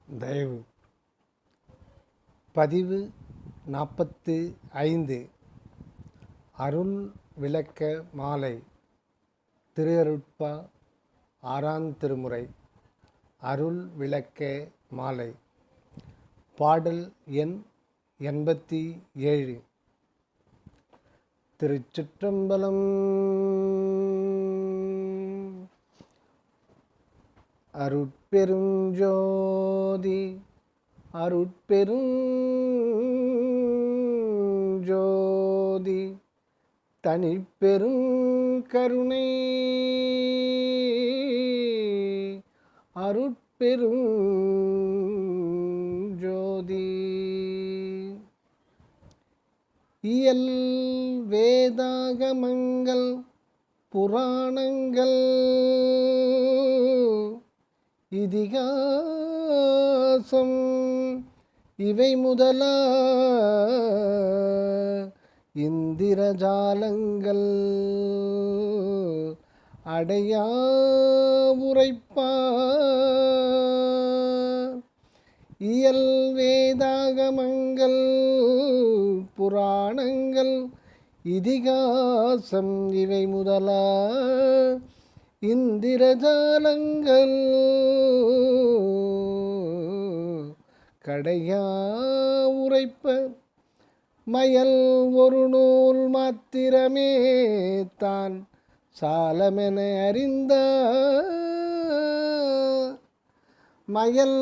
தயவு பதிவு 45 அருள் விளக்க மாலை திருஅருட்பா 6ஆம் திருமுறை அருள் விளக்க மாலை பாடல் எண் 87. திருச்சிற்றம்பலம். அருட்பெருஞ்சோதி அருட்பெருஞ்சோதி தனிப்பெருங்கருணை அருட்பெருஞ்சோதி இயல் வேதாகமங்கள் புராணங்கள் இதிகாசம் இவை முதலா இந்திரஜாலங்கள் அடையா உரைப்பார். இயல் வேதாகமங்கள் புராணங்கள் இதிகாசம் இவை முதலா இந்திரஜாலங்கள் கடையா உரைப்ப மயல் ஒரு நூல் மாத்திரமே தான் சாலமென அறிந்த மயல்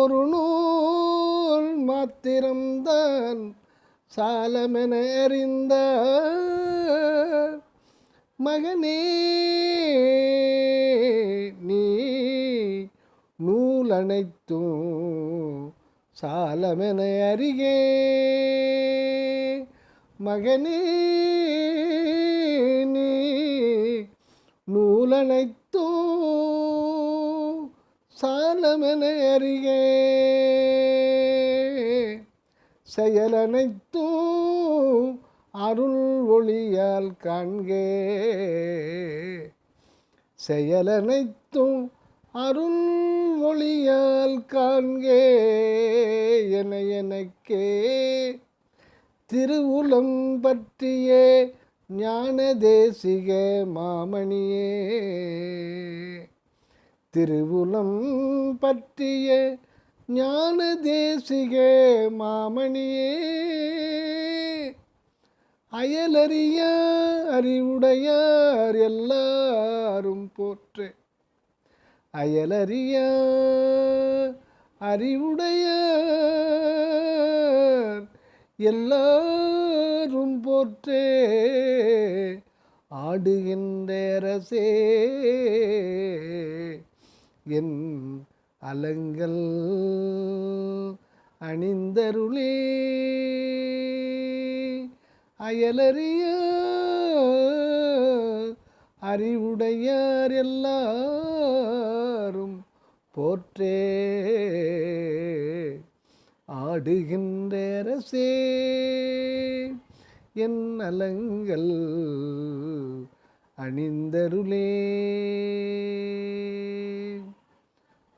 ஒரு நூல் மாத்திரம்தான் சாலமென அறிந்த மகனே நீ நூல் அனைத்தும் சாலமென அறிகே. மகனே நீ நூலனைத்தும் சாலமென அறிகே. செயலனைத்தும் அருள் ஒளியால் காண்கே. செயலனைத்தும் அருள் ஒளியால் காண்கே. என எனக்கே திருவுளம் பற்றிய ஞான தேசிக மாமணியே. திருவுளம் பற்றிய ஞான தேசிக மாமணியே. அயலறிய அறிவுடையார் எல்லாரும் போற்று. அயலறிய அறிவுடையார் எல்லாரும் போற்றே. ஆடுகின்ற அரசே என் அலங்கள் அணிந்தருளே. அயலறிய அறிவுடையார் எல்லாரும் போற்றே. ஆடுகின்ற அரசே என் அலங்கள் அணிந்தருளே.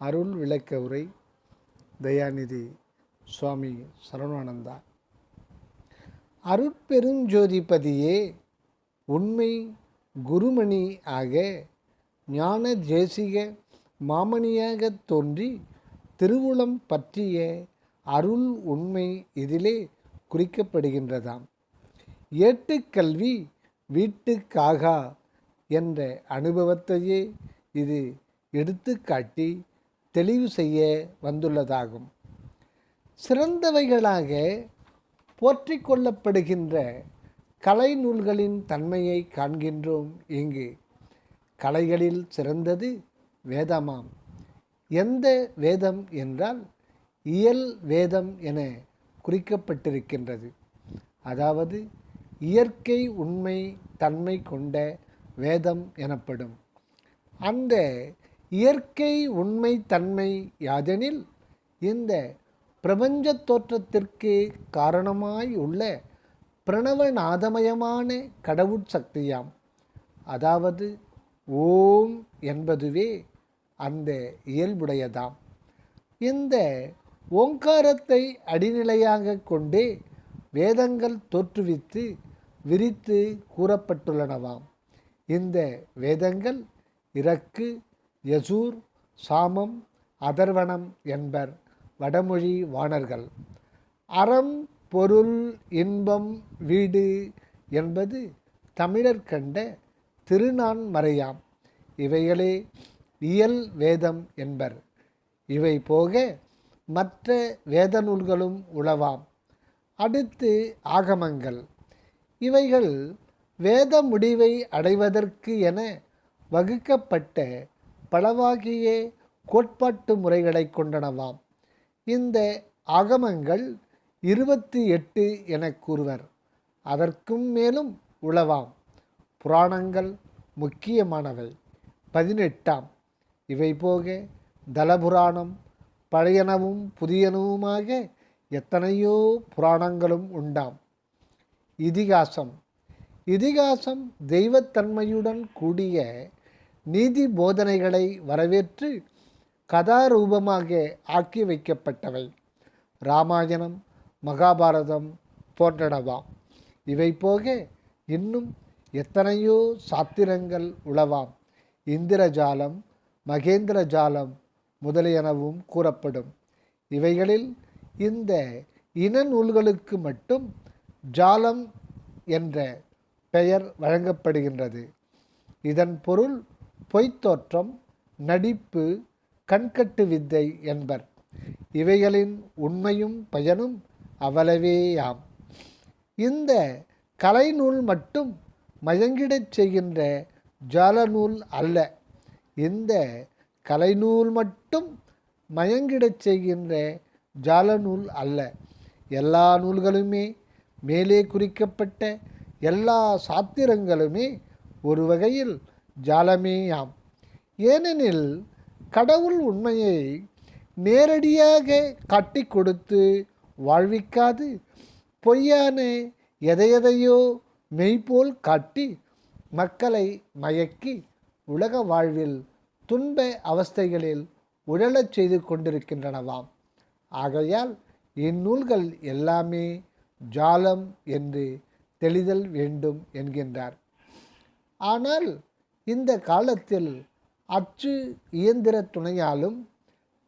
அருள் விளக்க உரை தயாநிதி சுவாமி சரவணானந்தா. அருட்பெருஞ்சோதிபதியே உண்மை குருமணி ஆக ஞான தேசிக மாமணியாக தோன்றி திருவுளம் பற்றிய அருள் உண்மை இதிலே குறிக்கப்படுகின்றதாம். ஏட்டுக்கல்வி வீட்டுக்காகா என்ற அனுபவத்தையே இது எடுத்துக்காட்டி தெளிவு செய்ய வந்துள்ளதாகும். சிறந்தவைகளாக போற்றிக் கொள்ளப்படுகின்ற கலை நூல்களின் தன்மையை காண்கின்றோம். இங்கு கலைகளில் சிறந்தது வேதமாம். எந்த வேதம் என்றால் இயல் வேதம் என குறிக்கப்பட்டிருக்கின்றது. அதாவது இயற்கை உண்மை தன்மை கொண்ட வேதம் எனப்படும். அந்த இயற்கை உண்மை தன்மை யாதெனில் இந்த பிரபஞ்ச தோற்றத்திற்கு காரணமாய் உள்ள பிரணவநாதமயமான கடவுட்சக்தியாம். அதாவது ஓம் என்பதுவே அந்த இயல்புடையதாம். இந்த ஓங்காரத்தை அடிநிலையாக கொண்டே வேதங்கள் தோற்றுவித்து விரித்து கூறப்பட்டுள்ளனவாம். இந்த வேதங்கள் இரக்கு, யசூர், சாமம், அதர்வணம் என்பர் வடமொழி வாணர்கள். அறம், பொருள், இன்பம், வீடு என்பது தமிழர் கண்ட திருநான்மறையாம். இவைகளே இயல் வேதம் என்பர். இவை போக மற்ற வேத நூல்களும் உளவாம். அடுத்து ஆகமங்கள். இவைகள் வேத முடிவை அடைவதற்கு என வகுக்கப்பட்ட பலவாகிய கோட்பாட்டு முறைகளை கொண்டனவாம். இந்த ஆகமங்கள் 28 என கூறுவர். அதற்கும் மேலும் உளவாம். புராணங்கள் முக்கியமானவை 18. இவை போக தலபுராணம், பழையனவும் புதியனவுமாக எத்தனையோ புராணங்களும் உண்டாம். இதிகாசம். இதிகாசம் தெய்வத்தன்மையுடன் கூடிய நீதி போதனைகளை வரவேற்று கதாரூபமாக ஆக்கி வைக்கப்பட்டவை. இராமாயணம், மகாபாரதம் போன்றனவாம். இவை போக இன்னும் எத்தனையோ சாத்திரங்கள் உளவாம். இந்திரஜாலம், மகேந்திர ஜாலம் முதலியனவும் கூறப்படும். இவைகளில் இந்த இன நூல்களுக்கு மட்டும் ஜாலம் என்ற பெயர் வழங்கப்படுகின்றது. இதன் பொருள் பொய்த்தோற்றம், நடிப்பு, கண்கட்டு வித்தை என்பர். இவைகளின் உண்மையும் பயனும் அவ்வளவேயாம். இந்த கலைநூல் மட்டும் மயங்கிடச் செய்கின்ற ஜால நூல் அல்ல. இந்த கலைநூல் மட்டும் மயங்கிடச் செய்கின்ற ஜால நூல் அல்ல. எல்லா நூல்களுமே, மேலே குறிக்கப்பட்ட எல்லா சாத்திரங்களுமே ஒரு வகையில் ஜாலமேயாம். ஏனெனில் கடவுள் உண்மையை நேரடியாக காட்டி கொடுத்து வாழ்விக்காது பொய்யான எதையெதையோ மெய்போல் காட்டி மக்களை மயக்கி உலக வாழ்வில் துன்ப அவஸ்தைகளில் உழலச் செய்து கொண்டிருக்கின்றனவாம். ஆகையால் இந்நூல்கள் எல்லாமே ஜாலம் என்று தெளிதல் வேண்டும் என்கின்றார். ஆனால் இந்த காலத்தில் அச்சு இயந்திர துணையாலும்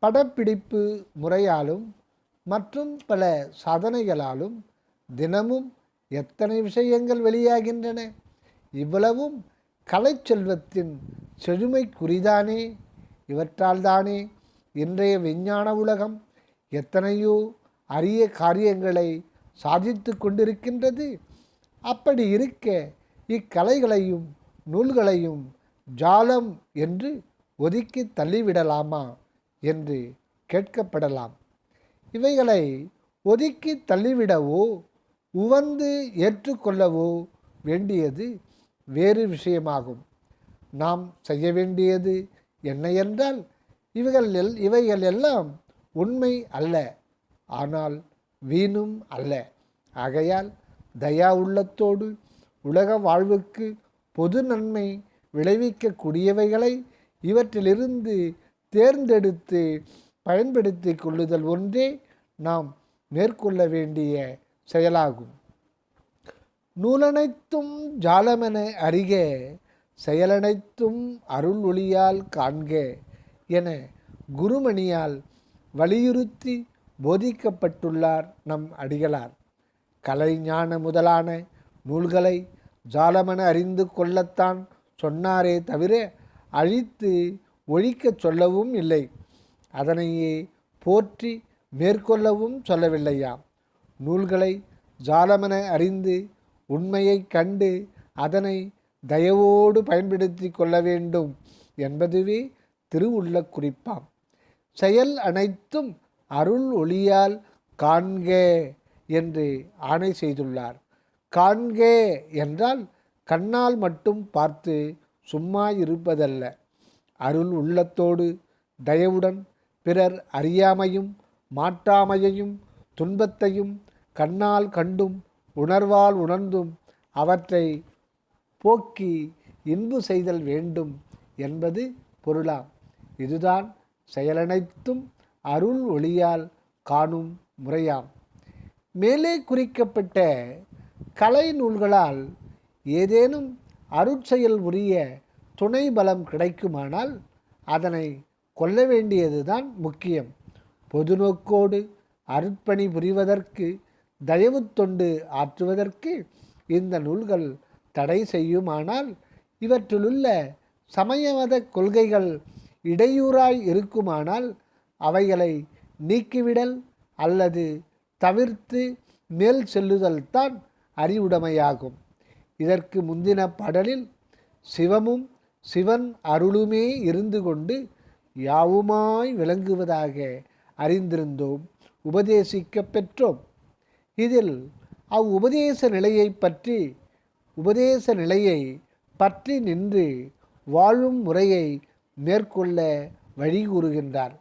படப்பிடிப்பு முறையாலும் மற்றும் பல சாதனைகளாலும் தினமும் எத்தனை விஷயங்கள் வெளியாகின்றன. இவ்வளவும் கலை செல்வத்தின் செழுமைக்குறிதானே. இவற்றால்தானே இன்றைய விஞ்ஞான உலகம் எத்தனையோ அரிய காரியங்களை சாதித்து கொண்டிருக்கின்றது. அப்படி இருக்க இக்கலைகளையும் நூல்களையும் ஜாலம் என்று ஒதுக்கி தள்ளிவிடலாமா என்று கேட்கப்படலாம். இவைகளை ஒதுக்கி தள்ளிவிடவோ உவந்து ஏற்றுக்கொள்ளவோ வேண்டியது வேறு விஷயமாகும். நாம் செய்ய வேண்டியது என்ன என்றால், இவைகள் எல்லாம் உண்மை அல்ல, ஆனால் வீணும் அல்ல. ஆகையால் தயா உள்ளத்தோடு உலக வாழ்வுக்கு பொது நன்மை விளைவிக்கக்கூடியவைகளை இவற்றிலிருந்து தேர்ந்தெடுத்து பயன்படுத்தி கொள்ளுதல் ஒன்றே நாம் மேற்கொள்ள வேண்டிய செயலாகும். நூலனைத்தும் ஜாலமென அறிக, செயலனைத்தும் அருள் ஒளியால் காண்க என குருமணியால் வலியுறுத்தி போதிக்கப்பட்டுள்ளார் நம் அடிகளார். கலை, ஞான முதலான நூல்களை ஜாலமென அறிந்து கொள்ளத்தான் சொன்னாரே தவிர அழித்து ஒழிக்கச் சொல்லவும் இல்லை. அதனையே போற்றி மேற்கொள்ளவும் சொல்லவில்லையாம். நூல்களை ஜாலமென அறிந்து உண்மையை கண்டு அதனை தயவோடு பயன்படுத்தி கொள்ள வேண்டும் என்பதுவே திருவுள்ள குறிப்பாம். செயல் அனைத்தும் அருள் ஒளியால் காண்க என்று ஆணை செய்துள்ளார். காண்க என்றால் கண்ணால் மட்டும் பார்த்து சும்மா இருப்பதல்ல. அருள் உள்ளத்தோடு தயவுடன் பிறர் அறியாமையும் மாட்டாமையையும் துன்பத்தையும் கண்ணால் கண்டும் உணர்வால் உணர்ந்தும் அவற்றை போக்கி இன்பு செய்தல் வேண்டும் என்பது பொருளாம். இதுதான் செயலனைத்தும் அருள் ஒளியால் காணும் முறையாம். மேலே குறிக்கப்பட்ட கலை நூல்களால் ஏதேனும் அருட்செயல் உரிய துணை பலம் கிடைக்குமானால் அதனை கொள்ள வேண்டியதுதான் முக்கியம். பொதுநோக்கோடு அருட்பணி புரிவதற்கு, தயவு தொண்டு ஆற்றுவதற்கு இந்த நூல்கள் தடை செய்யுமானால், இவற்றிலுள்ள சமயமத கொள்கைகள் இடையூறாய் இருக்குமானால் அவைகளை நீக்கிவிடல் அல்லது தவிர்த்து மேல் செல்லுதல் தான் அறிவுடைமையாகும். இதற்கு முந்தின பாடலில் சிவமும் சிவன் அருளுமே இருந்து கொண்டு யாவுமாய் விளங்குவதாக அறிந்திருந்தோம், உபதேசிக்க பெற்றோம். இதில் உபதேச நிலையை பற்றி நின்று வாழும் முறையை மேற்கொள்ள வழி கூறுகின்றார்.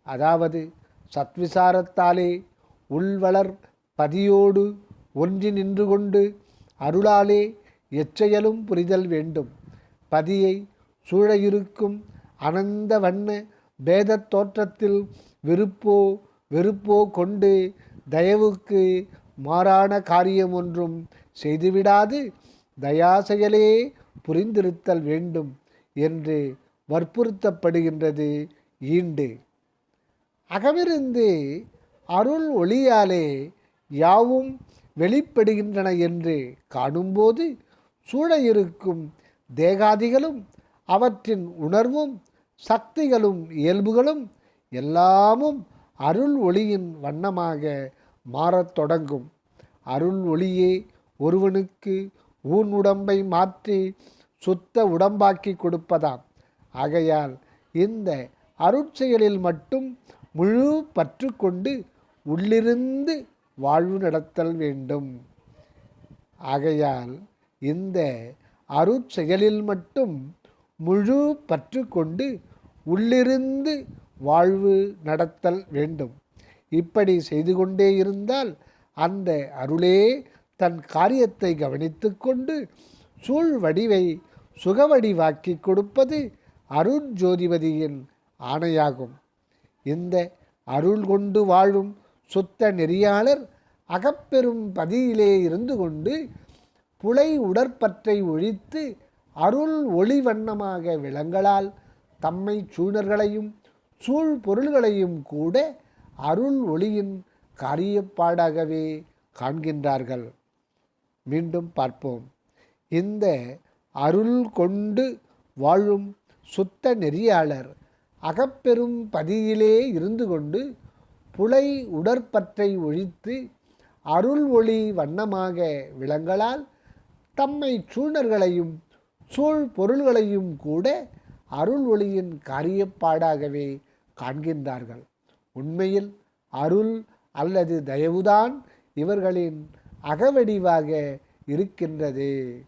அதாவது சத்விசாரத்தாலே உள்வளர் பதியோடு ஒன்றி நின்று கொண்டு அருளாலே எச்செயலும் புரிதல் வேண்டும். பதியை சூழ இருக்கும் அனந்த வண்ண பேதத் தோற்றத்தில் வெறுப்போ கொண்டு தயவுக்கு மாறான காரியம் ஒன்றும் செய்துவிடாது தயாசெயலே புரிந்திருத்தல் வேண்டும் என்று வற்புறுத்தப்படுகின்றது. ஈண்டு அகமிருந்து அருள் ஒளியாலே யாவும் வெளிப்படுகின்றன என்று காணும்போது சூழ இருக்கும் தேகாதிகளும் அவற்றின் உணர்வும் சக்திகளும் இயல்புகளும் எல்லாமும் அருள் ஒளியின் வண்ணமாக மாறத் தொடங்கும். அருள் ஒளியே ஒருவனுக்கு ஊன் உடம்பை மாற்றி சுத்த உடம்பாக்கி கொடுப்பதாம். ஆகையால் இந்த அருட்செயலில் மட்டும் முழு பற்று கொண்டு உள்ளிருந்து வாழ்வு நடத்தல் வேண்டும். ஆகையால் இந்த அருட்செயலில் மட்டும் முழு பற்று கொண்டு உள்ளிருந்து வாழ்வு நடத்தல் வேண்டும். இப்படி செய்து கொண்டே இருந்தால் அந்த அருளே தன் காரியத்தை கவனித்து கொண்டு சூழ் வடிவை சுகவடிவாக்கி கொடுப்பது அருட்ஜோதிபதியின் ஆணையாகும். இந்த அருள் கொண்டு வாழும் சுத்த நெறியாளர் அகப்பெரும் பதியிலே இருந்து கொண்டு புலை உடற்பற்றை ஒழித்து அருள் ஒளி வண்ணமாக விளங்கலால் தம்மை சூழர்களையும் சூழ் பொருள்களையும் கூட அருள் ஒளியின் காரியப்பாடாகவே காண்கின்றார்கள். மீண்டும் பார்ப்போம். இந்த அருள் கொண்டு வாழும் சுத்த நெறியாளர் அகப்பெரும் பதியிலே இருந்து கொண்டு புலை உடற்பற்றை ஒழித்து அருள் ஒளி வண்ணமாக விளங்கலால் தம்மை சூழர்களையும் சூழ் பொருள்களையும் கூட அருள் ஒளியின் காரியப்பாடாகவே காண்கின்றார்கள். உண்மையில் அருள் அல்லது தயவுதான் இவர்களின் அகவடிவாக இருக்கின்றது.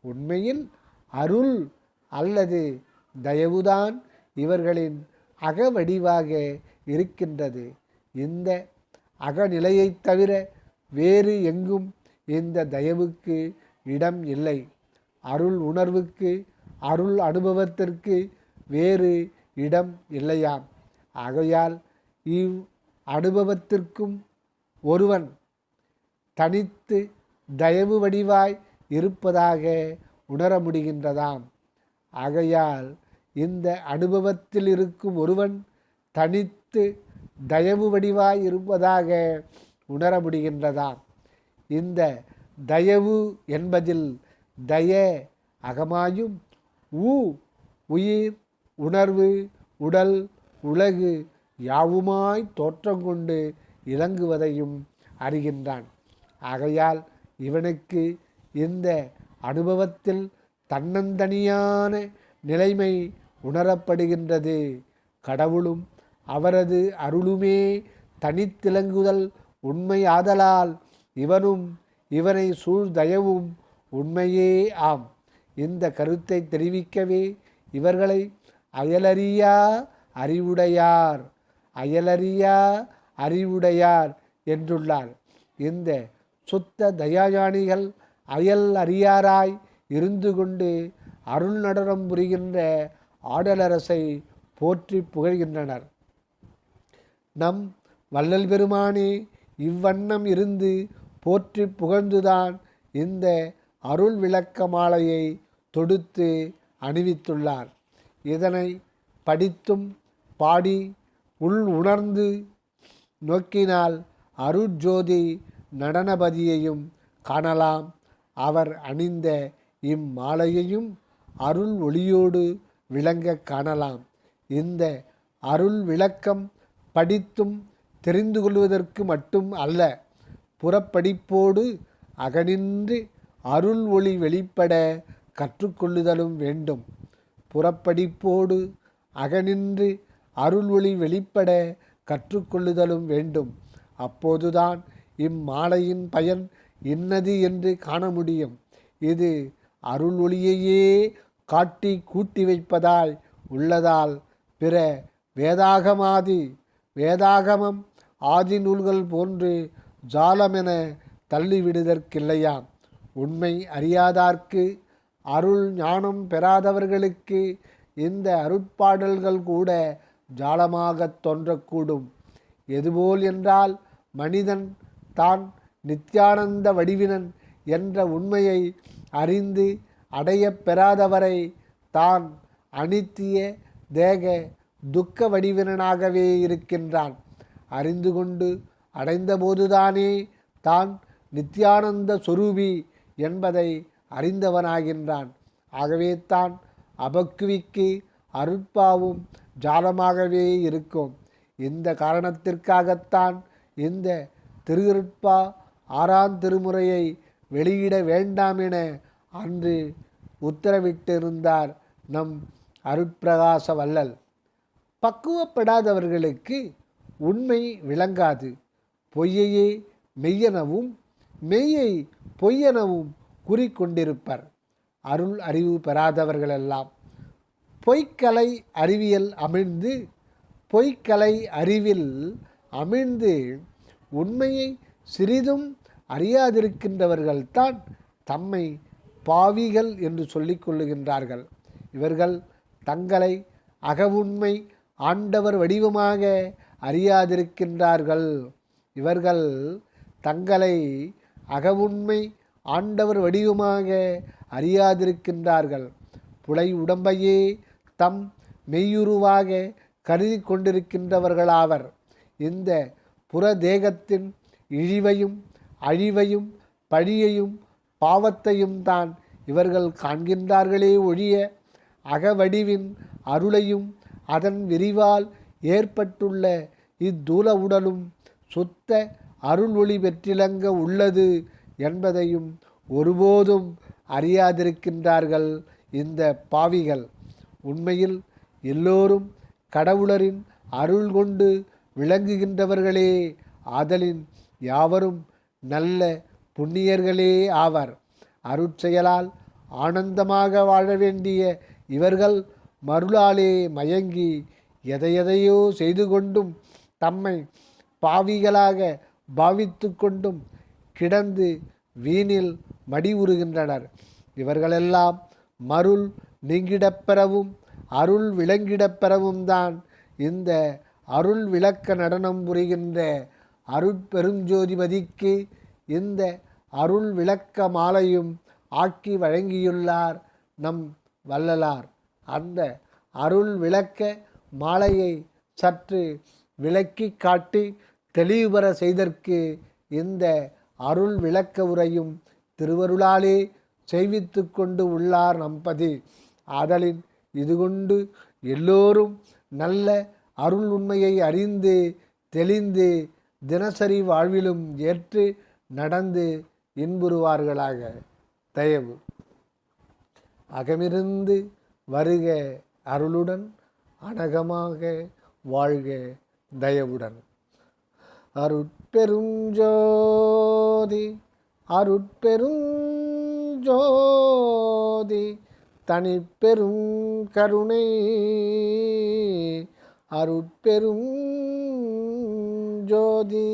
உண்மையில் அருள் அல்லது தயவுதான் இவர்களின் அகவடிவாக இருக்கின்றது. இந்த அகநிலையைத் தவிர வேறு எங்கும் இந்த தயவுக்கு இடம் இல்லை. அருள் உணர்வுக்கு, அருள் அனுபவத்திற்கு வேறு இடம் இல்லையாம். ஆகையால் இவ் அனுபவத்திற்கும் ஒருவன் தனித்து தயவு வடிவாய் இருப்பதாக உணர முடிகின்றதாம். ஆகையால் இந்த அனுபவத்தில் இருக்கும் ஒருவன் தனித்து தயவு வடிவாய் இருப்பதாக உணர முடிகின்றதாம். இந்த தயவு என்பதில் தய அகமாயும் உயிர் உணர்வு உடல் உலகு யாவுமாய் தோற்றம் கொண்டு இலங்குவதையும் அறிகின்றான். ஆகையால் இவனுக்கு இந்த அனுபவத்தில் தன்னந்தனியான நிலைமை உணரப்படுகின்றது. கடவுளும் அவரது அருளுமே தனித்திலங்குதல் உண்மை ஆதலால் இவனும் இவனை சூழ்தயவும் உண்மையே ஆம். இந்த கருத்தை தெரிவிக்கவே இவர்களை அயலறியா அறிவுடையார் என்றுள்ளார். இந்த சுத்த தயாஞானிகள் அயல் அறியாராய் இருந்து கொண்டு அருள் நடனம் புரிகின்ற ஆடலரசை போற்றி புகழ்கின்றனர். நம் வள்ளல் பெருமானே இவ்வண்ணம் இருந்து போற்றி புகழ்ந்துதான் இந்த அருள் விளக்க மாலையை தொடுத்து அணிவித்துள்ளார். இதனை படித்தும் பாடி உள் உணர்ந்து நோக்கினால் அருட்ஜோதி நடனபதியையும் காணலாம். அவர் அணிந்த இம்மாலையையும் அருள் ஒளியோடு விளங்க காணலாம். இந்த அருள் விளக்கம் படித்தும் தெரிந்து கொள்வதற்கு மட்டும் அல்ல, புறப்படிப்போடு அகனின்று அருள் ஒளி வெளிப்பட கற்றுக்கொள்ளுதலும் வேண்டும். புறப்படிப்போடு அகனின்று அருள் ஒளி வெளிப்பட கற்றுக்கொள்ளுதலும் வேண்டும். அப்போதுதான் இம்மாலையின் பயன் இன்னது என்று காண முடியும். இது அருள் ஒளியையே காட்டி கூட்டி வைப்பதாய் உள்ளதால் பிற வேதாகமம் ஆதி நூல்கள் போன்று ஜாலமென தள்ளிவிடுதற்கில்லையாம். உண்மை அறியாதார்க்கு, அருள் ஞானம் பெறாதவர்களுக்கு இந்த அருட்பாடல்கள் கூட ஜாலமாகத் தோன்றக்கூடும். எதுபோல் என்றால், மனிதன் தான் நித்யானந்த வடிவினன் என்ற உண்மையை அறிந்து அடைய பெறாதவரை தான் அனித்திய தேக துக்க வடிவினனாகவே இருக்கின்றான். அறிந்து கொண்டு அடைந்தபோதுதானே தான் நித்யானந்த சொரூபி என்பதை அறிந்தவனாகின்றான். ஆகவே தான் அபக்குவிக்கு அருட்பாவும் ஜாலமாகவே இருக்கும். இந்த காரணத்திற்காகத்தான் இந்த திருஅருட்பா 6ஆம் திருமுறையை வெளியிட வேண்டாம் என அன்று உத்தரவிட்டிருந்தார் நம் அருட்பிரகாச வள்ளல். பக்குவப்படாதவர்களுக்கு உண்மை விளங்காது. பொய்யையே மெய்யெனவும் மெய்யை பொய்யெனவும் கூறிக்கொண்டிருப்பர். அருள் அறிவு பெறாதவர்களெல்லாம் பொய்க்கலை அறிவில் அமிழ்ந்து உண்மையை சிறிதும் அறியாதிருக்கின்றவர்கள்தான் தம்மை பாவிகள் என்று சொல்லிக் கொள்ளுகின்றார்கள். இவர்கள் தங்களை அகவுண்மை ஆண்டவர் வடிவமாக அறியாதிருக்கின்றார்கள். இவர்கள் தங்களை அகவுண்மை ஆண்டவர் வடிவமாக அறியாதிருக்கின்றார்கள். புலை உடம்பையே தம் மெய்யுருவாக கருதி கொண்டிருக்கின்றவர்களாவர். இந்த புறதேகத்தின் இழிவையும் அழிவையும் பழியையும் பாவத்தையும் தான் இவர்கள் காண்கின்றார்களே ஒழிய அகவடிவின் அருளையும் அதன் விரிவால் ஏற்பட்டுள்ள இத்தூல உடலும் சுத்த அருள் ஒளி பெற்றிலங்க உள்ளது என்பதையும் ஒருபோதும் அறியாதிருக்கின்றார்கள் இந்த பாவிகள். உண்மையில் எல்லோரும் கடவுளரின் அருள் கொண்டு விளங்குகின்றவர்களே. ஆதலின் யாவரும் நல்ல புண்ணியர்களே ஆவர். அருட்செயலால் ஆனந்தமாக வாழ வேண்டிய இவர்கள் மருளாலே மயங்கி எதையெதையோ செய்து கொண்டும் தம்மை பாவிகளாக பாவித்து கொண்டும் கிடந்து வீணில் மடிவுறுகின்றனர். இவர்களெல்லாம் மருள் நீங்கிடப்பெறவும் அருள் விளங்கிடப்பெறவும் தான் இந்த அருள் விளக்க நடனம் புரிகின்ற அருட்பெருஞ்சோதிபதிக்கு இந்த அருள் விளக்க மாலையும் ஆக்கி வழங்கியுள்ளார் நம் வள்ளலார். அந்த அருள் விளக்க மாலையை சற்று விளக்கி காட்டி தெளிவுபெற செய்தற்கு இந்த அருள் விளக்க உரையும் திருவருளாலே செய்வித்து கொண்டு உள்ளார் நம்பதி. ஆதலின் இது கொண்டு எல்லோரும் நல்ல அருள் உண்மையை அறிந்து தெளிந்து தினசரி வாழ்விலும் ஏற்று நடந்து இன்புறுவார்களாக. தயவு அகமிருந்து வருக அருளுடன் அனகமாக வாழ்க தயவுடன். அருட்பெருஞ்சோதி அருட்பெருஞ்சோதி தனிப்பெரும் கருணை அருட்பெரும் ஜோதி.